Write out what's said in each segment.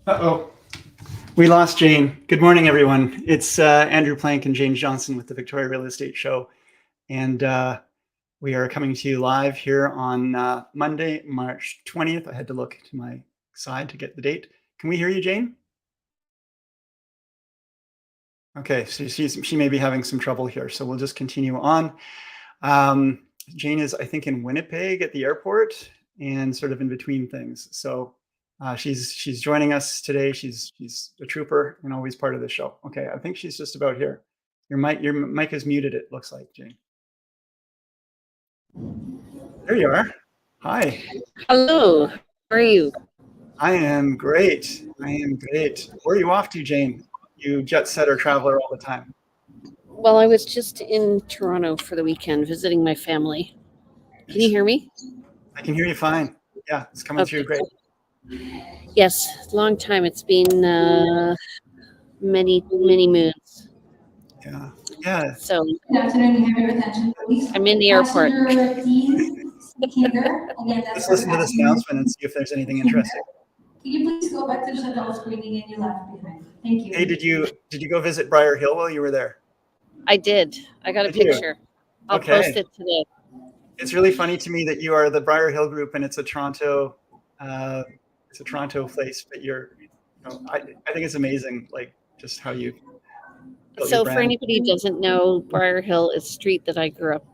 Uh-oh. We lost Jane. Good morning, everyone. It's Andrew Plank and Jane Johnston with the Victoria Real Estate Show. And we are coming to you live here on Monday, March 20th. I had to look to my side to get the date. Can we hear you, Jane? Okay, so she may be having some trouble here, so we'll just continue on. Jane is, I think, in Winnipeg at the airport and sort of in between things. So she's joining us today. She's a trooper and always part of the show. Okay, I think she's just about here. Your mic is muted, it looks like, Jane. There you are. Hi. Hello. How are you? I am great. Where are you off to, Jane? You jet setter traveler all the time. Well, I was just in Toronto for the weekend visiting my family. Can you hear me? I can hear you fine. Yeah, it's coming through great. Yes, long time. It's been many moons. Yeah. So good afternoon. You have your attention, please. I'm in the airport. Let's listen to this announcement and see if there's anything interesting. Can you please go back to the shuttle screening and you left behind? Thank you. Hey, did you go visit Briar Hill while you were there? I did. I got a picture. I'll post it today. It's really funny to me that you are the Briar Hill group and it's a Toronto place, but I think it's amazing, like just how you. So for anybody who doesn't know, Briar Hill is a street that I grew up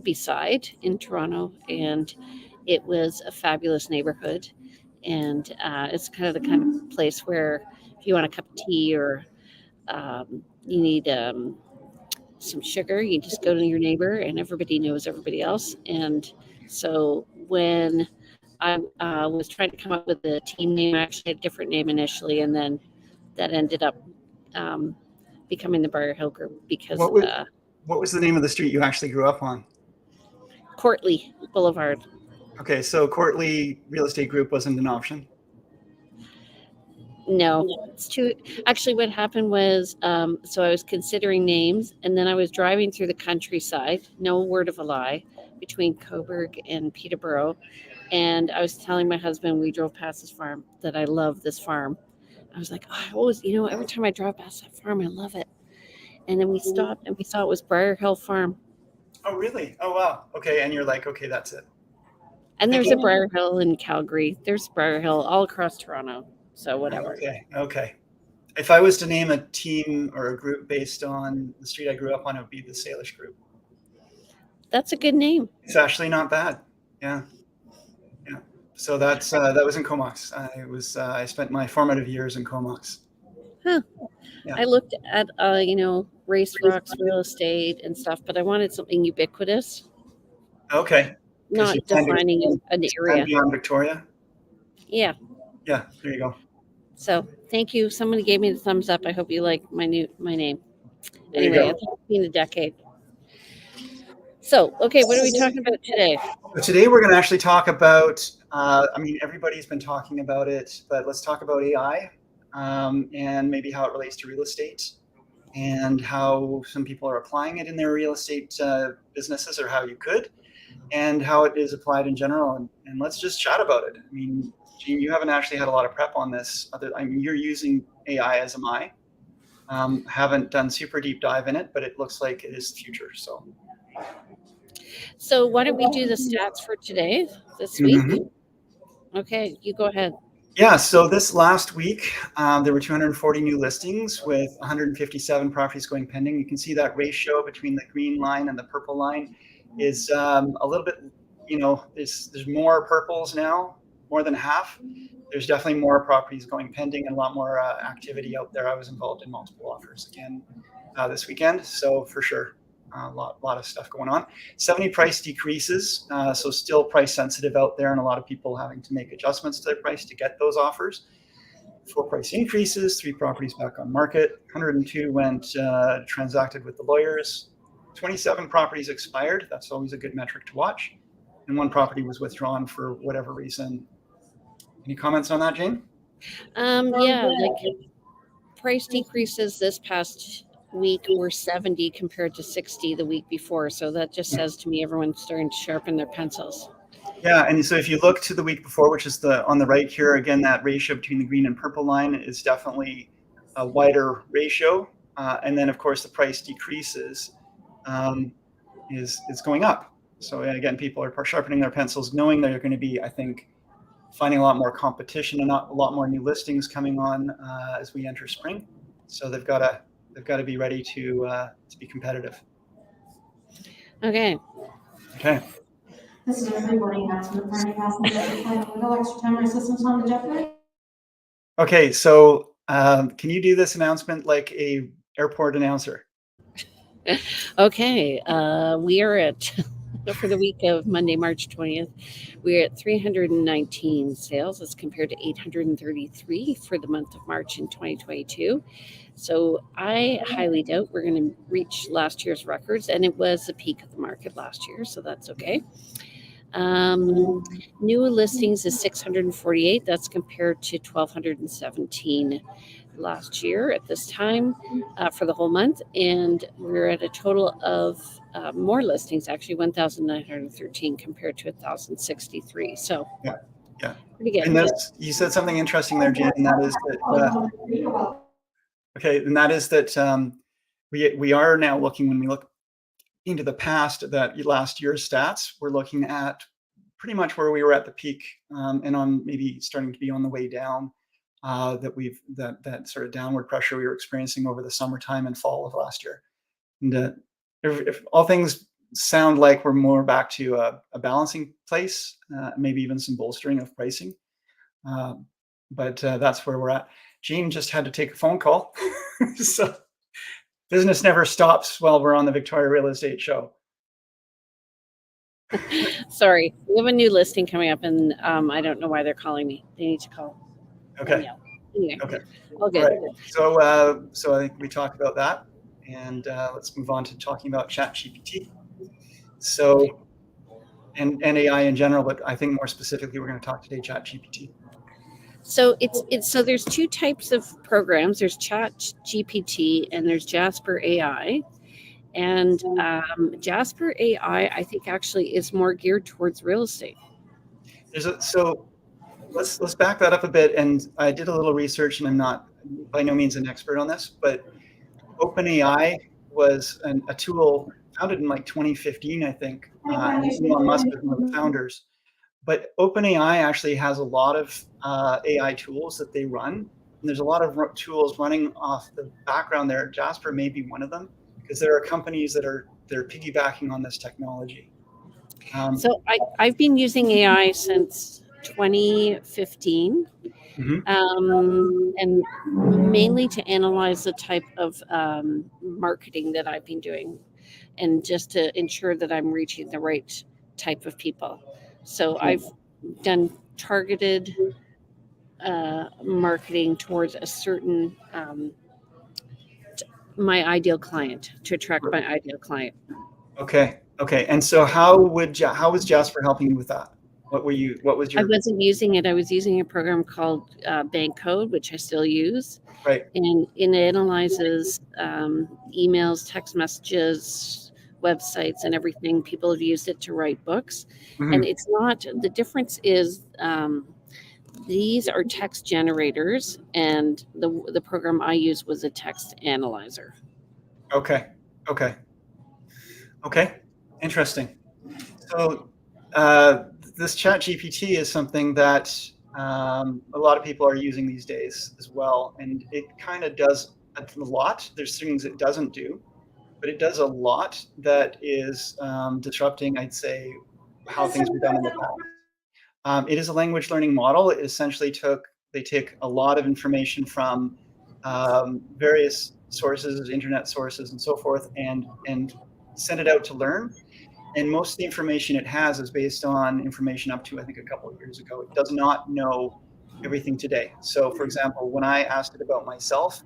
beside in Toronto, and it was a fabulous neighborhood. And it's kind of place where if you want a cup of tea or you need some sugar, you just go to your neighbor and everybody knows everybody else. And so when I was trying to come up with a team name, I actually had a different name initially, and then that ended up becoming the Briar Hill Group because what was the name of the street you actually grew up on? Courtly Boulevard. Okay, so Courtly Real Estate Group wasn't an option? No, it's too. Actually, what happened was, so I was considering names, and then I was driving through the countryside, no word of a lie, between Cobourg and Peterborough, and I was telling my husband, we drove past this farm, that I love this farm. I was like, oh, I always, every time I drive past that farm, I love it. And then we stopped, and we saw it was Briar Hill Farm. Oh, really? Oh, wow. Okay, and you're like, okay, that's it. And there's a Briar Hill in Calgary. There's Briar Hill all across Toronto. So whatever. Okay. If I was to name a team or a group based on the street I grew up on, it would be the Salish Group. That's a good name. It's actually not bad. Yeah. So that was in Comox. I spent my formative years in Comox. Huh. Yeah. I looked at Race Rocks real estate and stuff, but I wanted something ubiquitous. Okay. Not defining an area. Beyond Victoria. Yeah. Yeah. There you go. So thank you. Somebody gave me the thumbs up. I hope you like my name. Anyway, I think it's been a decade. So, okay, what are we talking about today? Today we're going to actually talk about, everybody's been talking about it, but let's talk about AI and maybe how it relates to real estate and how some people are applying it in their real estate businesses, or how you could, and how it is applied in general. And let's just chat about it. I mean, Gene, you haven't actually had a lot of prep on this. You're using AI, as am I. Haven't done super deep dive in it, but it looks like it is the future. So why don't we do the stats for today, this week? Mm-hmm. Okay, you go ahead. Yeah, so this last week, there were 240 new listings with 157 properties going pending. You can see that ratio between the green line and the purple line is a little bit, there's more purples now, more than half. There's definitely more properties going pending and a lot more activity out there. I was involved in multiple offers again this weekend, so for sure. A lot of stuff going on. 70 price decreases, so still price sensitive out there, and a lot of people having to make adjustments to their price to get those offers. 4 price increases, 3 properties back on market, 102 went transacted with the lawyers, 27 properties expired. That's always a good metric to watch, and 1 property was withdrawn for whatever reason. Any comments on that, Jane? Yeah, like price decreases this past week were 70 compared to 60 the week before, so that just says to me everyone's starting to sharpen their pencils. Yeah, and so if you look to the week before, which is on the right here, again, that ratio between the green and purple line is definitely a wider ratio. And then, of course, the price decreases is going up. So again, people are sharpening their pencils, knowing they're going to be, I think, finding a lot more competition and a lot more new listings coming on as we enter spring. So they've got to be ready to be competitive. Okay. Okay. This is a pre-boarding announcement for any passengers flying with extra time assistance on the jetway. Okay, so can you do this announcement like a airport announcer? Okay, we are at for the week of Monday, March 20th, we're at 319 sales as compared to 833 for the month of March in 2022. So I highly doubt we're going to reach last year's records, and it was the peak of the market last year, so that's okay. New listings is 648. That's compared to 1,217 last year at this time for the whole month. And we're at a total of more listings, actually 1,913 compared to 1,063. So yeah, pretty good. And you said something interesting there, Jen, and that is that okay, and that is that we are now looking, when we look into the past, that last year's stats, we're looking at pretty much where we were at the peak, and on maybe starting to be on the way down. That sort of downward pressure we were experiencing over the summertime and fall of last year. And if all things sound like we're more back to a balancing place, maybe even some bolstering of pricing. But that's where we're at. Jean just had to take a phone call. So business never stops while we're on the Victoria Real Estate Show. Sorry, we have a new listing coming up, and I don't know why they're calling me. They need to call. Okay. Anyway, okay. All good. All right. So I think we talked about that, and let's move on to talking about ChatGPT. So, and AI in general, but I think more specifically, we're going to talk today ChatGPT. So so there's two types of programs. There's ChatGPT and there's Jasper AI. And Jasper AI, I think, actually is more geared towards real estate. So let's back that up a bit. And I did a little research, and I'm not by no means an expert on this, but OpenAI was a tool founded in like 2015, I think. Elon Musk was one of the founders. But OpenAI actually has a lot of AI tools that they run. And there's a lot of tools running off the background there. Jasper may be one of them, because there are companies they're piggybacking on this technology. So I've been using AI since 2015, and mainly to analyze the type of marketing that I've been doing, and just to ensure that I'm reaching the right type of people. So I've done targeted marketing towards a certain my ideal client, to attract my ideal client. Okay. And so how was Jasper helping you with that? What was your? I wasn't using it. I was using a program called Bank Code, which I still use. Right. And it analyzes emails, text messages, websites, and everything. People have used it to write books. Mm-hmm. And it's not, the difference is these are text generators, and the program I used was a text analyzer. Okay. Interesting. So this ChatGPT is something that a lot of people are using these days as well, and it kind of does a lot. There's things it doesn't do, but it does a lot that is disrupting, I'd say, how things were done in the past. It is a language learning model. It essentially they take a lot of information from various sources, internet sources, and so forth, and send it out to learn. And most of the information it has is based on information up to, I think, a couple of years ago. It does not know everything today. So, for example, when I asked it about myself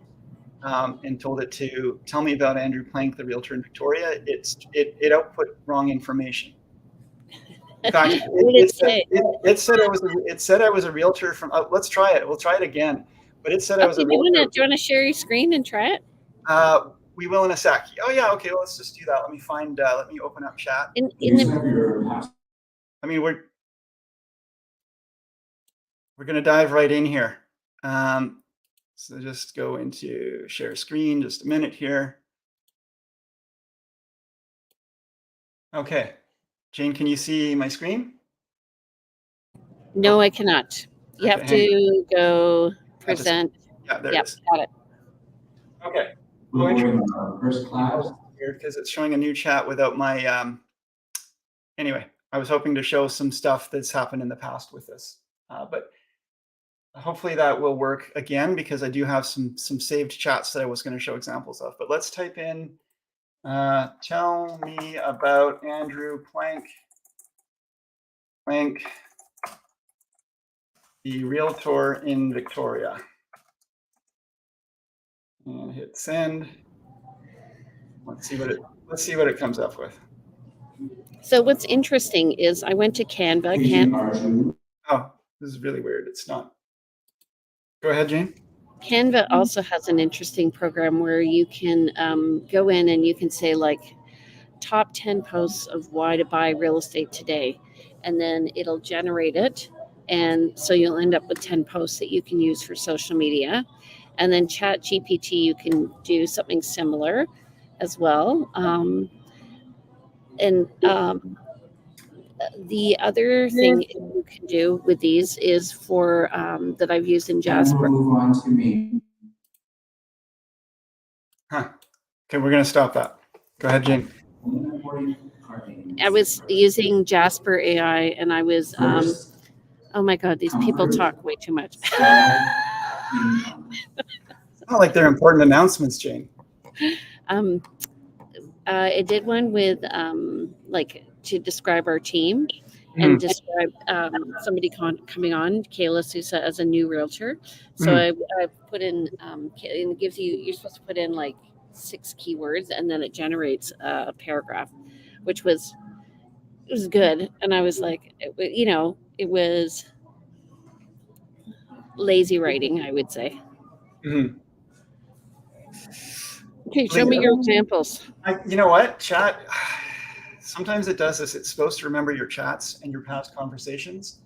and told it to tell me about Andrew Plank, the realtor in Victoria, it output wrong information. In fact, it said I was a realtor from. Let's try it. We'll try it again. But it said I was a realtor. Do you want to share your screen and try it? We will in a sec. Oh yeah, okay. Let's just do that. Let me open up chat. we're going to dive right in here. So just go into share screen, just a minute here. Okay, Jane, can you see my screen? No, I cannot. You have to go present. Yeah, there it is. Got it. Okay. First class. Weird because it's showing a new chat without my. Anyway, I was hoping to show some stuff that's happened in the past with this, but hopefully that will work again because I do have some saved chats that I was going to show examples of. But let's type in. Tell me about Andrew Plank, the realtor in Victoria. And hit send. Let's see what it comes up with. So what's interesting is I went to Canva. Oh, this is really weird. It's not. Go ahead, Jane. Canva also has an interesting program where you can go in and you can say like top 10 posts of why to buy real estate today, and then it'll generate it, and so you'll end up with 10 posts that you can use for social media. And then Chat GPT, you can do something similar as well. The other thing you can do with these is for that I've used in Jasper. Move on to me. Huh. Okay, we're going to stop that. Go ahead, Jane. I was using Jasper AI, and I was, oh my God, these people talk way too much. It's not like they're important announcements, Jane. I did one with like to describe our team and describe somebody coming on, Kayla Sousa, as a new realtor. So I put in, and it gives you, you're supposed to put in like 6 keywords, and then it generates a paragraph, which was, it was good. And I was like, it was lazy writing, I would say. Mm-hmm. Okay, show me your examples. You know what? Chat, sometimes it does this. It's supposed to remember your chats and your past conversations.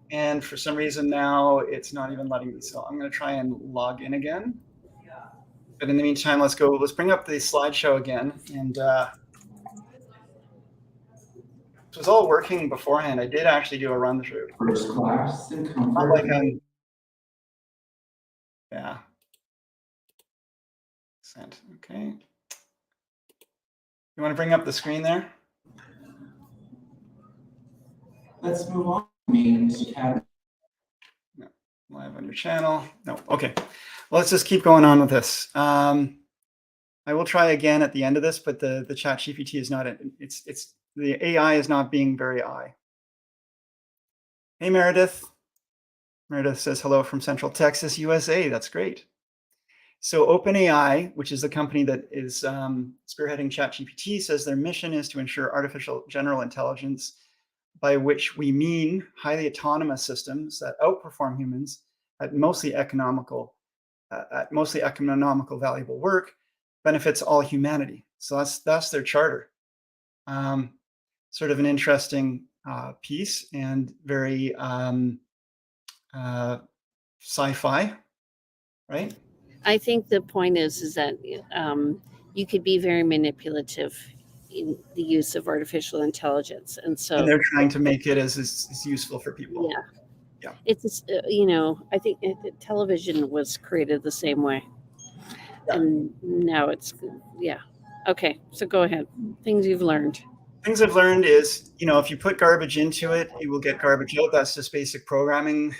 And for some reason now it's not even letting me. So I'm going to try and log in again. But in the meantime, let's bring up the slideshow again. And it was all working beforehand. I did actually do a run through. First class and comfort. Not like I'm, yeah. Sent. Okay. You want to bring up the screen there? Let's move on. No. Live on your channel. No. Okay. Well, let's just keep going on with this. I will try again at the end of this, but the Chat GPT is not. It's the AI is not being very I. Hey, Meredith. Meredith says hello from Central Texas, USA. That's great. So OpenAI, which is the company that is spearheading ChatGPT, says their mission is to ensure artificial general intelligence, by which we mean highly autonomous systems that outperform humans at mostly economical, valuable work, benefits all humanity. So that's their charter. Sort of an interesting piece and very sci-fi, right? I think the point is that you could be very manipulative in the use of artificial intelligence, and they're trying to make it as useful for people. Yeah. It's I think television was created the same way, and now it's Okay, so go ahead. Things you've learned. Things I've learned is, if you put garbage into it, you will get garbage out. That's just basic programming.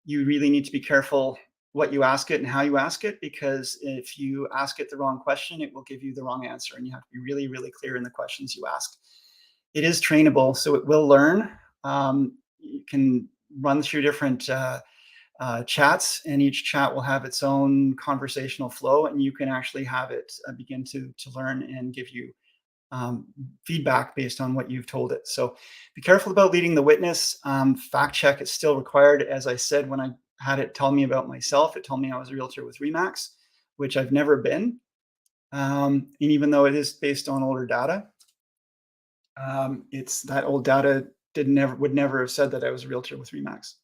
You really need to be careful what you ask it and how you ask it, because if you ask it the wrong question, it will give you the wrong answer, and you have to be really, really clear in the questions you ask. It is trainable, so it will learn. You can run through different chats, and each chat will have its own conversational flow, and you can actually have it begin to learn and give you feedback based on what you've told it. So be careful about leading the witness. Fact check is still required. As I said, when I had it tell me about myself, it told me I was a realtor with RE/MAX, which I've never been. And even though it is based on older data, it's that old data would never have said that I was a realtor with RE/MAX.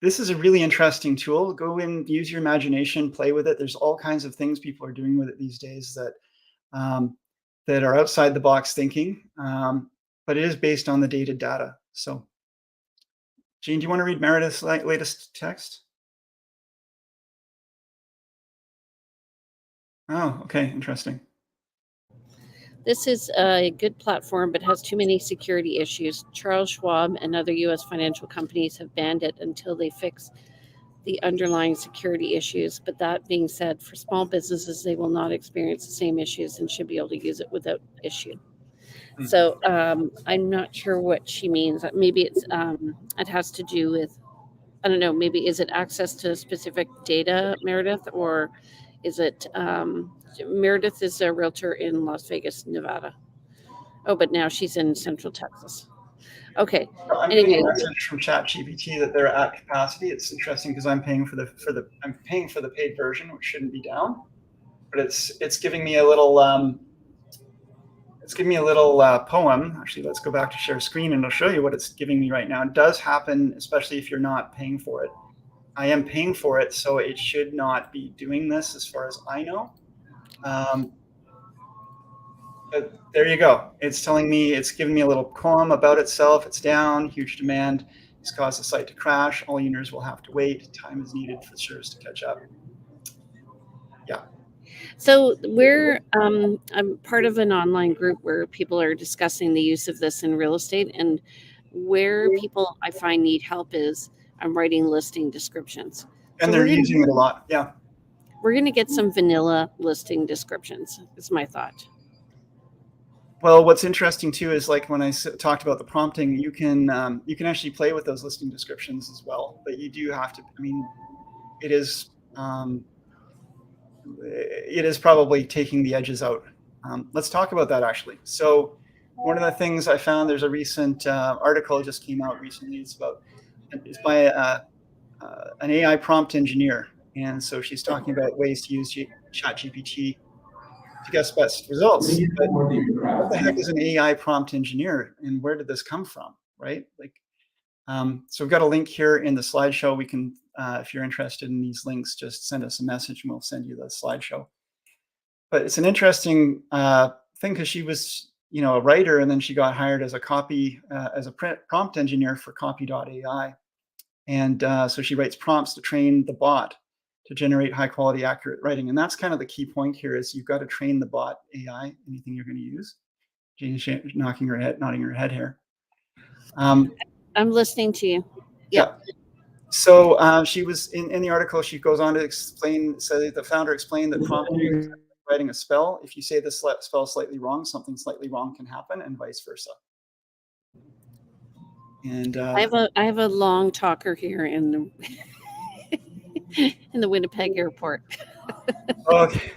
This is a really interesting tool. Go in, use your imagination, play with it. There's all kinds of things people are doing with it these days that that are outside the box thinking, but it is based on the dated data. So, Jean, do you want to read Meredith's latest text? Oh, okay, interesting. This is a good platform, but has too many security issues. Charles Schwab and other U.S. financial companies have banned it until they fix the underlying security issues. But that being said, for small businesses, they will not experience the same issues and should be able to use it without issue. So I'm not sure what she means. Maybe it has to do with, I don't know, maybe is it access to specific data, Meredith, or is it Meredith is a realtor in Las Vegas, Nevada. Oh, but now she's in Central Texas. Okay. I'm getting a message from ChatGPT that they're at capacity. It's interesting because I'm paying for the paid version, which shouldn't be down, but it's giving me a little poem. Actually, let's go back to share screen and I'll show you what it's giving me right now. It does happen, especially if you're not paying for it. I am paying for it, so it should not be doing this as far as I know. But there you go. It's telling me, it's giving me a little poem about itself. It's down, huge demand. It's caused the site to crash. All users will have to wait. Time is needed for servers to catch up. Yeah. So I'm part of an online group where people are discussing the use of this in real estate, and where people I find need help is I'm writing listing descriptions. And they're using it a lot. Yeah. We're going to get some vanilla listing descriptions, is my thought. Well, what's interesting too is like when I talked about the prompting, you can actually play with those listing descriptions as well. But you do have to. I mean, it is probably taking the edges out. Let's talk about that actually. So one of the things I found, there's a recent article just came out recently. It's by an AI prompt engineer, and so she's talking about ways to use ChatGPT to get best results. But what the heck is an AI prompt engineer, and where did this come from, right? Like, so we've got a link here in the slideshow. We can, if you're interested in these links, just send us a message and we'll send you the slideshow. But it's an interesting thing because she was, a writer, and then she got hired as a prompt engineer for copy.ai. And so she writes prompts to train the bot to generate high quality, accurate writing. And that's kind of the key point here is you've got to train the bot AI, anything you're going to use. Jane's nodding her head here. I'm listening to you. Yep. Yeah. So she was in the article, she goes on to explain, so the founder explained that prompt writing a spell, if you say the spell slightly wrong, something slightly wrong can happen, and vice versa. And I have a long talker here in the in the Winnipeg airport. Okay.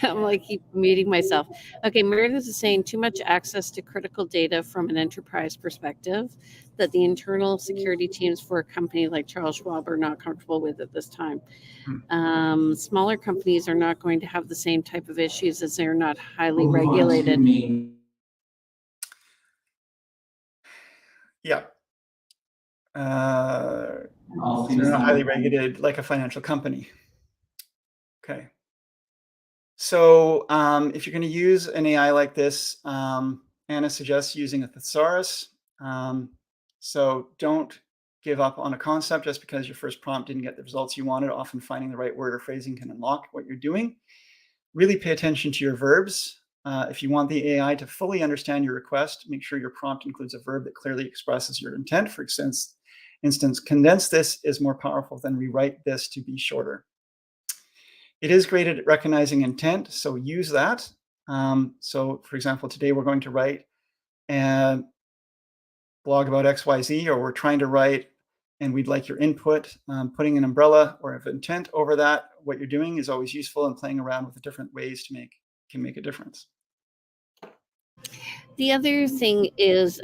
I'm like keep muting myself. Okay, Meredith is saying too much access to critical data from an enterprise perspective that the internal security teams for a company like Charles Schwab are not comfortable with at this time. Smaller companies are not going to have the same type of issues as they're not highly regulated. Yeah. They're not highly regulated like a financial company. Okay. So if you're going to use an AI like this, Anna suggests using a thesaurus. So don't give up on a concept just because your first prompt didn't get the results you wanted. Often finding the right word or phrasing can unlock what you're doing. Really pay attention to your verbs. If you want the AI to fully understand your request, make sure your prompt includes a verb that clearly expresses your intent. For instance, condense this is more powerful than rewrite this to be shorter. It is great at recognizing intent, so use that. So for example, today we're going to write a blog about XYZ, or we're trying to write and we'd like your input. Putting an umbrella or of intent over that, what you're doing is always useful, and playing around with the different ways can make a difference. The other thing is,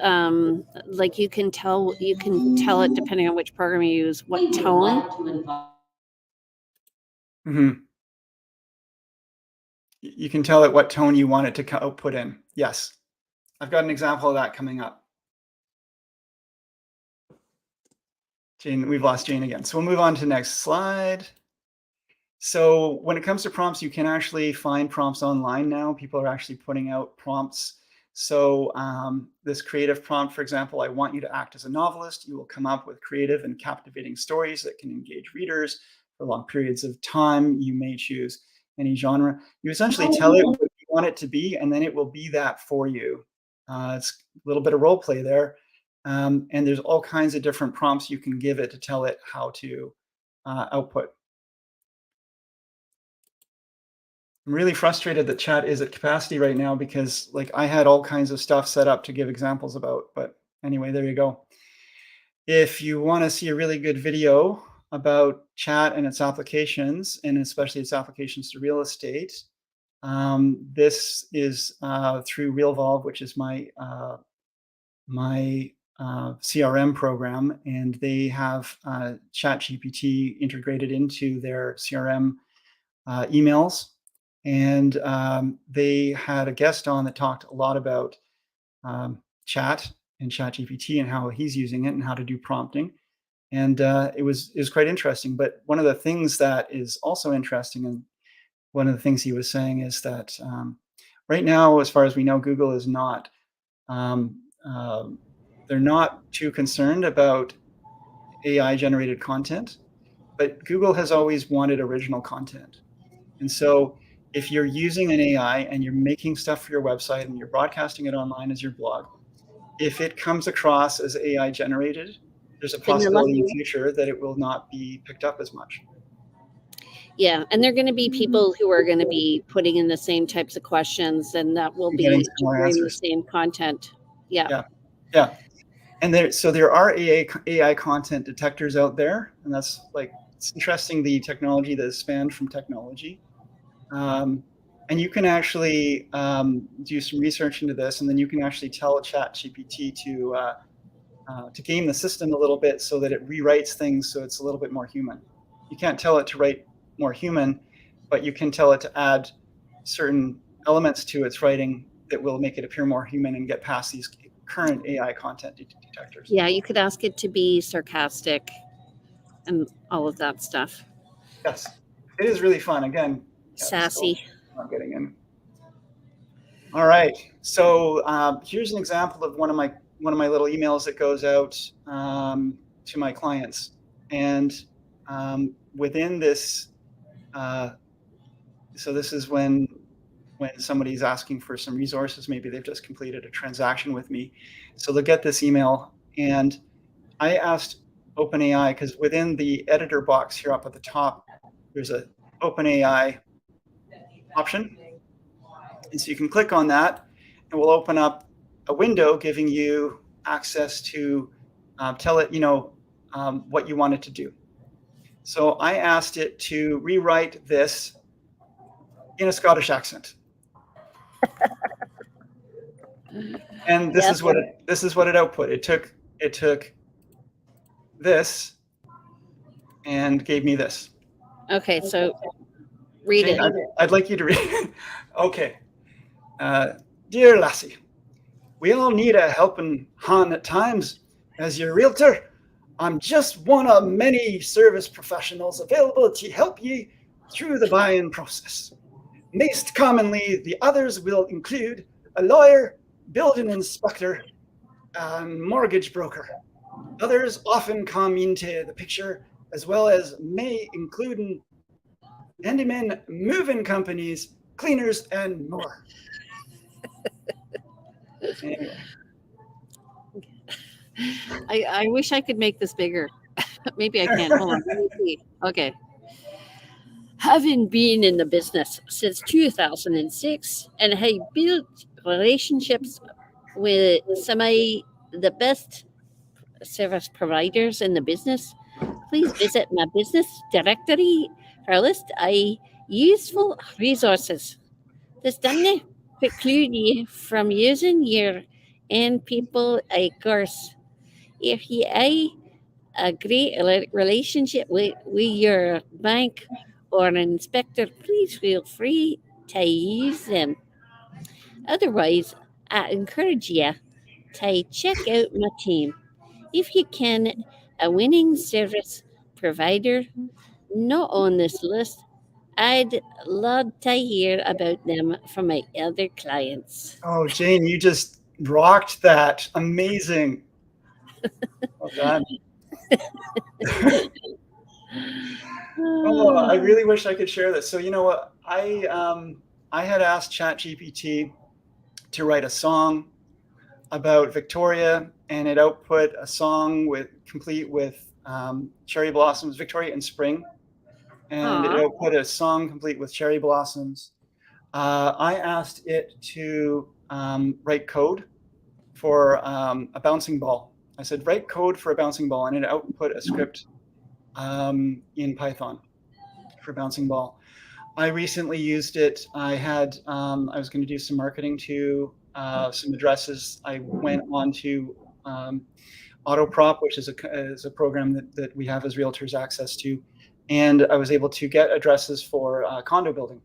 like you can tell it depending on which program you use, what tone. Mm-hmm. You can tell it what tone you want it to output in. Yes, I've got an example of that coming up. Jane, we've lost Jane again. So we'll move on to the next slide. So when it comes to prompts, you can actually find prompts online now. People are actually putting out prompts. So this creative prompt, for example, I want you to act as a novelist. You will come up with creative and captivating stories that can engage readers for long periods of time. You may choose any genre. You essentially tell it what you want it to be, and then it will be that for you. It's a little bit of role play there. And there's all kinds of different prompts you can give it to tell it how to output. I'm really frustrated that chat is at capacity right now because like I had all kinds of stuff set up to give examples about, but anyway, there you go. If you want to see a really good video about chat and its applications, and especially its applications to real estate, this is through RealVolve, which is my CRM program, and they have ChatGPT integrated into their CRM emails. And they had a guest on that talked a lot about chat and ChatGPT and how he's using it and how to do prompting. And it was quite interesting. But one of the things that is also interesting, and one of the things he was saying, is that right now, as far as we know, Google is not, they're not too concerned about AI generated content, but Google has always wanted original content. And so if you're using an AI and you're making stuff for your website and you're broadcasting it online as your blog, if it comes across as AI generated, there's a possibility in the future that it will not be picked up as much. Yeah, and there are going to be people who are going to be putting in the same types of questions, and that will be generating the same content. Yeah. And there are AI content detectors out there, and that's like, it's interesting, the technology that has spanned from technology. And you can actually do some research into this, and then you can actually tell ChatGPT to game the system a little bit so that it rewrites things so it's a little bit more human. You can't tell it to write more human, but you can tell it to add certain elements to its writing that will make it appear more human and get past these current AI content detectors. Yeah, you could ask it to be sarcastic and all of that stuff. Yes, it is really fun. Again, sassy. Not getting in. All right, so here's an example of one of my little emails that goes out to my clients, and within this, so this is when somebody's asking for some resources. Maybe they've just completed a transaction with me, so they'll get this email, and I asked OpenAI, because within the editor box here up at the top, there's a OpenAI option. And so you can click on that, and we'll open up a window giving you access to tell it, what you want it to do. So I asked it to rewrite this in a Scottish accent. And this is what it output. It took this and gave me this. Okay, so read it. I'd like you to read it. Okay. Dear Lassie, we all need a helping hand at times. As your realtor, I'm just one of many service professionals available to help you through the buying process. Most commonly, the others will include a lawyer, building inspector, and mortgage broker. Others often come into the picture, as well as may include handymen, moving companies, cleaners, and more. Anyway. I wish I could make this bigger. Maybe I can. Hold on. Let me see. Okay. Having been in the business since 2006 and have built relationships with some of the best service providers in the business, please visit my business directory for a list of useful resources. This doesn't preclude you from using your own people, of course. If you have a great relationship with your bank or an inspector, please feel free to use them. Otherwise, I encourage you to check out my team. If you can a winning service provider not on this list. I'd love to hear about them from my other clients. Oh, Jane, you just rocked that. Amazing. Well done. Oh, I really wish I could share this. So you know what? I had asked ChatGPT to write a song about Victoria, and it output a song complete with cherry blossoms, Victoria in spring, and it Aw. output a song complete with cherry blossoms. I asked it to write code for a bouncing ball. I said, write code for a bouncing ball, and it output a script in Python for bouncing ball. I recently used it. I was going to do some marketing to some addresses. I went on to AutoProp, which is a program that we have as realtors access to, and I was able to get addresses for condo building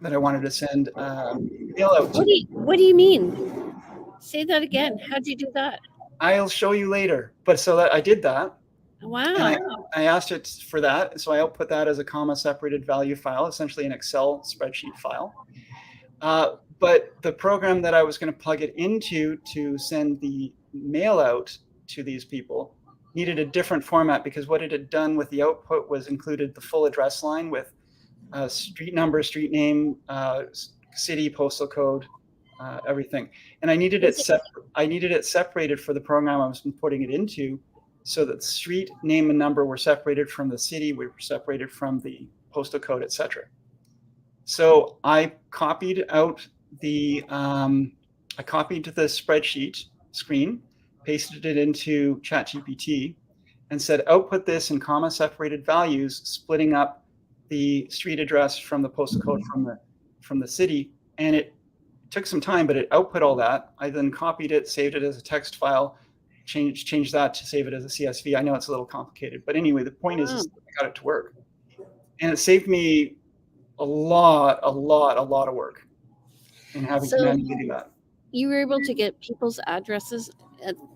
that I wanted to send mail out to. What do you mean? Say that again. How'd you do that? I'll show you later. But so that I did that. Wow. And I asked it for that. So I output that as a comma separated value file, essentially an Excel spreadsheet file. But the program that I was going to plug it into to send the mail out to these people needed a different format, because what it had done with the output was included the full address line with street number, street name, city, postal code, everything. And I needed it separated for the program I was putting it into, so that street name and number were separated from the city, we were separated from the postal code, etc. So I copied out the spreadsheet screen, pasted it into ChatGPT, and said, output this in comma separated values, splitting up the street address from the postal code from the city. And it took some time, but it output all that. I then copied it, saved it as a text file, changed that to save it as a CSV. I know it's a little complicated, but anyway, the point is I got it to work, and it saved me a lot of work in having to manually do that. You were able to get people's addresses,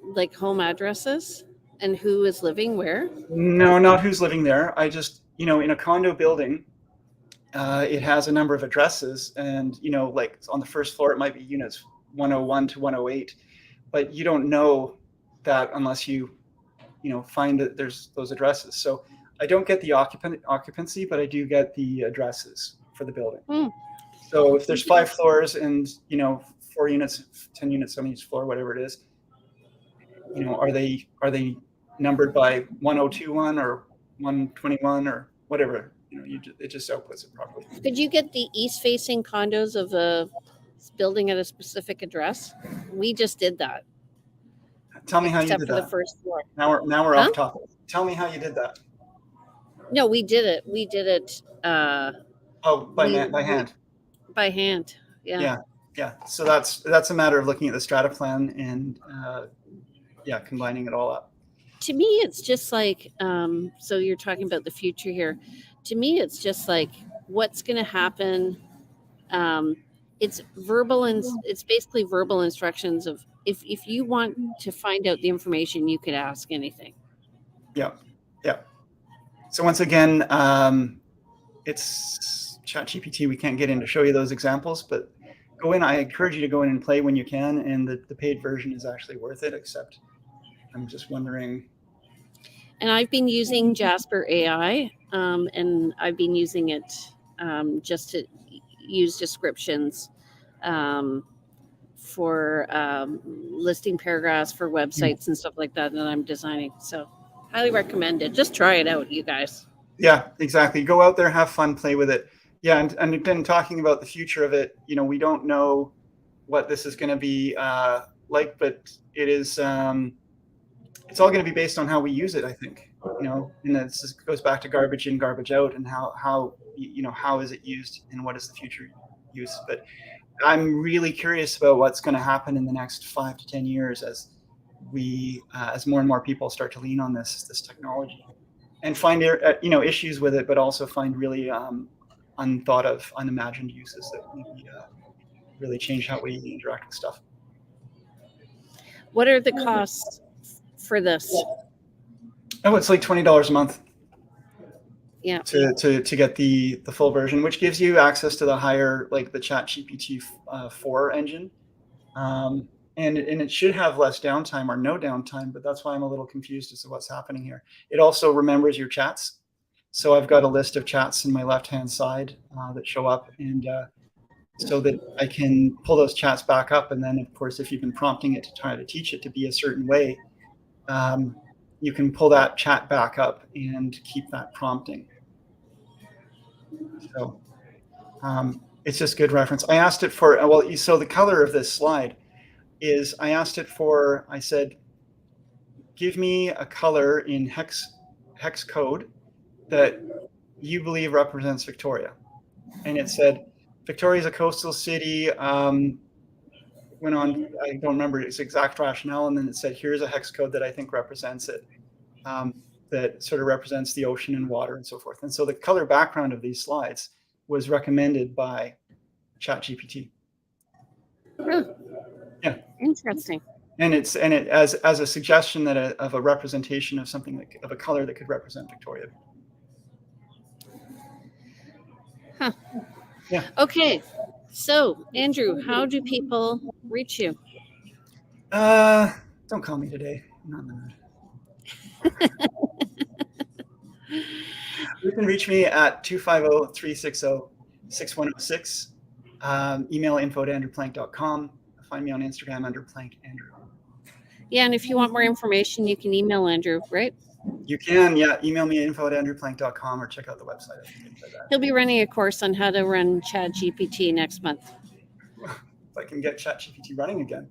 like home addresses, and who is living where? No, not who's living there. I just, in a condo building, it has a number of addresses, and like on the first floor, it might be units 101 to 108, but you don't know that unless you find that there's those addresses. So I don't get the occupancy, but I do get the addresses for the building. So if there's 5 floors and 4 units, 10 units on each floor, whatever it is, are they numbered by 1021 or 121 or whatever? It just outputs it properly. Could you get the east-facing condos of a building at a specific address? We just did that. Tell me how you did that. Except for the first floor. Now we're off topic. Tell me how you did that. No, we did it. We did it. By hand. By hand. Yeah. Yeah. So that's a matter of looking at the strata plan and combining it all up. To me, it's just like so you're talking about the future here. To me, it's just like what's going to happen. It's verbal, and it's basically verbal instructions of if you want to find out the information, you could ask anything. Yeah. So once again, it's ChatGPT. We can't get in to show you those examples, but go in. I encourage you to go in and play when you can, and the paid version is actually worth it, except I'm just wondering. And I've been using Jasper AI, and I've been using it just to use descriptions for listing paragraphs for websites and stuff like that that I'm designing. So highly recommend it. Just try it out, you guys. Yeah, exactly. Go out there, have fun, play with it. Yeah, and then talking about the future of it, we don't know what this is going to be like, but it is. It's all going to be based on how we use it, I think. And this goes back to garbage in, garbage out, and how is it used and what is the future use. But I'm really curious about what's going to happen in the next 5 to 10 years as more and more people start to lean on this technology and find issues with it, but also find really unthought of, unimagined uses that maybe really change how we interact with stuff. What are the costs for this? Oh, it's like $20 a month. Yeah. To get the full version, which gives you access to the higher, like the ChatGPT 4 engine. And it should have less downtime or no downtime, but that's why I'm a little confused as to what's happening here. It also remembers your chats. So I've got a list of chats in my left-hand side that show up, and so that I can pull those chats back up. And then, of course, if you've been prompting it to try to teach it to be a certain way, you can pull that chat back up and keep that prompting. So it's just good reference. I asked it for, well, so the color of this slide is, I asked it for, I said, give me a color in hex code that you believe represents Victoria. And it said, Victoria is a coastal city. Went on, I don't remember its exact rationale. And then it said, here's a hex code that I think represents it, that sort of represents the ocean and water and so forth. And so the color background of these slides was recommended by ChatGPT. Yeah. Interesting. And it as a suggestion that of a representation of something like, of a color that could represent Victoria. Huh. Yeah. Okay. So, Andrew, how do people reach you? Don't call me today. I'm not in the mood. You can reach me at 250-360-6106. Email info@andrewplank.com. Find me on Instagram under plankandrew. Yeah, and if you want more information, you can email Andrew, right? You can, yeah. Email me at info@andrewplank.com or check out the website. He'll be running a course on how to run ChatGPT next month. If I can get ChatGPT running again.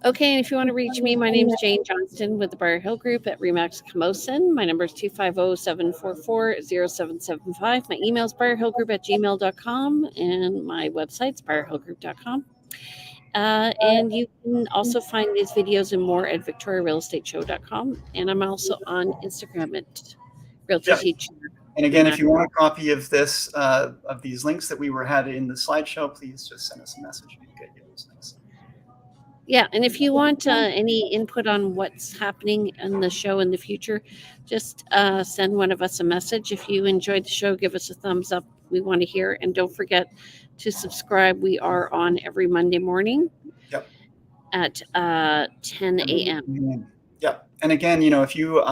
Okay, and if you want to reach me, my name is Jane Johnston with the Briar Hill Group at Remax Camosun. My number is 250-744-0775. My email is briarhillgroup@gmail.com, and my website's briarhillgroup.com. And you can also find these videos and more at victoriarealestateshow.com. And I'm also on Instagram at Realty Teacher. And again, if you want a copy of this, of these links that we had in the slideshow, please just send us a message and we'll get you those links. Yeah, and if you want any input on what's happening in the show in the future, just send one of us a message. If you enjoyed the show, give us a thumbs up. We want to hear. And don't forget to subscribe. We are on every Monday morning at 10 a.m. Yeah. And again, you know, if you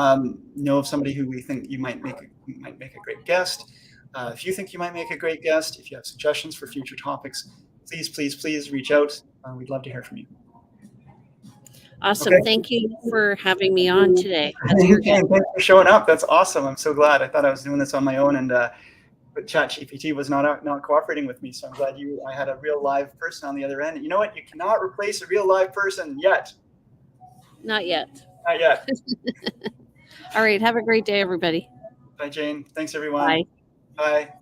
know of somebody who we think you might make a great guest, if you think you might make a great guest, if you have suggestions for future topics, please reach out. We'd love to hear from you. Awesome. Okay. Thank you for having me on today. Thanks for showing up. That's awesome. I'm so glad. I thought I was doing this on my own, and but ChatGPT was not cooperating with me. So I'm glad I had a real live person on the other end. And you know what? You cannot replace a real live person yet. Not yet. Not yet. All right. Have a great day, everybody. Bye, Jane. Thanks, everyone. Bye. Bye.